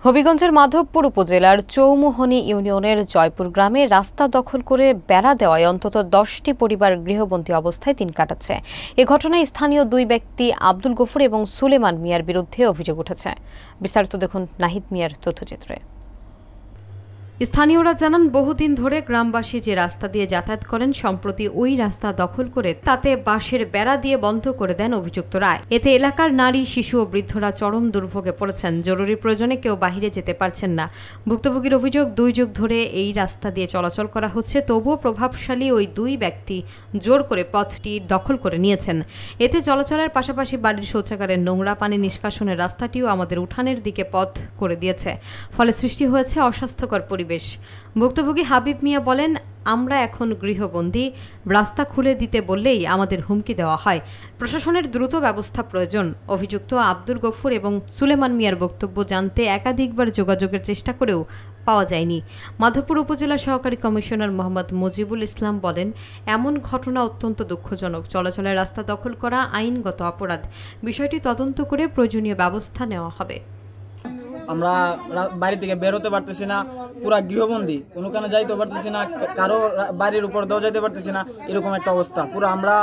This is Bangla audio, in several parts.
হবিগঞ্জের মাধবপুর উপজেলার চৌমুহনী ইউনিয়নের জয়পুর গ্রামে রাস্তা দখল করে বেড়া দেওয়ায় অন্তত 10টি পরিবার গৃহবন্দী অবস্থায় দিন কাটাচ্ছে। এ ঘটনায় স্থানীয় দুই ব্যক্তি আব্দুল গফুর এবং সুলেমান মিয়ার বিরুদ্ধে অভিযোগ উঠেছে। বিস্তারিত দেখুন নাহিদ মিয়ার তথ্যচিত্রে। স্থানীয়রা জানান, বহুদিন ধরে গ্রামবাসী যে রাস্তা দিয়ে যাতায়াত করেন সম্প্রতি ওই রাস্তা দখল করে তাতে বাঁশের বেড়া দিয়ে বন্ধ করে দেন অভিযুক্তরা। এতে এলাকার নারী, শিশু ও বৃদ্ধরা চরম দুর্ভোগে পড়েছেন। জরুরি প্রয়োজনে কেউ বাহিরে যেতে পারছেন না। ভুক্তভোগীর অভিযোগ, 2 যুগ ধরে এই রাস্তা দিয়ে চলাচল করা হচ্ছে, তবুও প্রভাবশালী ওই দুই ব্যক্তি জোর করে পথটি দখল করে নিয়েছেন। এতে চলাচলের পাশাপাশি বাড়ির শৌচাগারের নোংরা পানি নিষ্কাশনের রাস্তাটিও আমাদের উঠানের দিকে পথ করে দিয়েছে। ফলে সৃষ্টি হয়েছে অস্বাস্থ্যকর পরিবেশ। ভুক্তভোগী হাবিব মিয়া বলেন, আমরা এখন গৃহবন্দী, রাস্তা খুলে দিতে বললেই আমাদের হুমকি দেওয়া হয়। প্রশাসনের দ্রুত ব্যবস্থা প্রয়োজন। অভিযুক্ত আব্দুল গফুর এবং সুলেমান মিয়ার বক্তব্য জানতে একাধিকবার যোগাযোগের চেষ্টা করেও পাওয়া যায়নি। মাধবপুর উপজেলা সহকারী কমিশনার মোহাম্মদ মুজিবুল ইসলাম বলেন, এমন ঘটনা অত্যন্ত দুঃখজনক। চলাচলের রাস্তা দখল করা আইনগত অপরাধ। বিষয়টি তদন্ত করে প্রয়োজনীয় ব্যবস্থা নেওয়া হবে। আমরা বাড়ি থেকে বের হতে পারতেছি না, পুরা গৃহবন্দী, কোনো কানে যাইতে পারতেছি না, কারো বাড়ির উপর দেওয়া যাইতে পারতেছি না, এরকম একটা অবস্থা। পুরো আমরা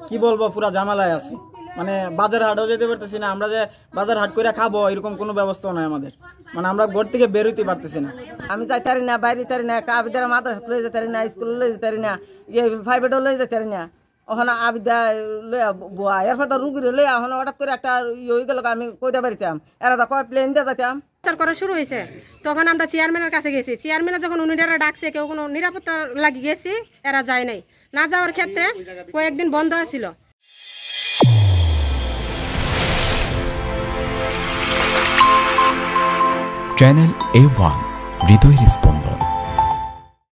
কি বলবো, পুরা ঝামেলায় আছি। মানে বাজার হাটও যেতে পারতেছি না, আমরা যে বাজার হাট করে খাবো এরকম কোনো ব্যবস্থাও নাই আমাদের। মানে আমরা ঘর থেকে বের হইতে পারতেছি না। আমি যাইতে পারি না, বাইরে পারি না, একটা আবিদার মাদ্রাসা লয়ে যেতে পারি না, স্কুলে লয়ে যেতে পারি না, প্রাইভেটও লয়ে যেতে পারি না। ওখানে আবিদা লইয়া বুয়া এরপর তো রুগীর লইয়া ওখানে হঠাৎ করে একটা হয়ে গেল, আমি কইতে পারিতাম, এরা তো কয় প্লেন দিয়ে যাইতাম। করা শুরু হয়েছে, তখন আমরা চেয়ারম্যানের কাছে গেছি। চেয়ারম্যানের যখন উনিরা ডাকছে, কেউ কোনো নিরাপত্তা লাগি গেছি, এরা যায় নাই। না যাওয়ার ক্ষেত্রে কয়েকদিন বন্ধ ছিল। চ্যানেল A1 হৃদয় রেসপন্স।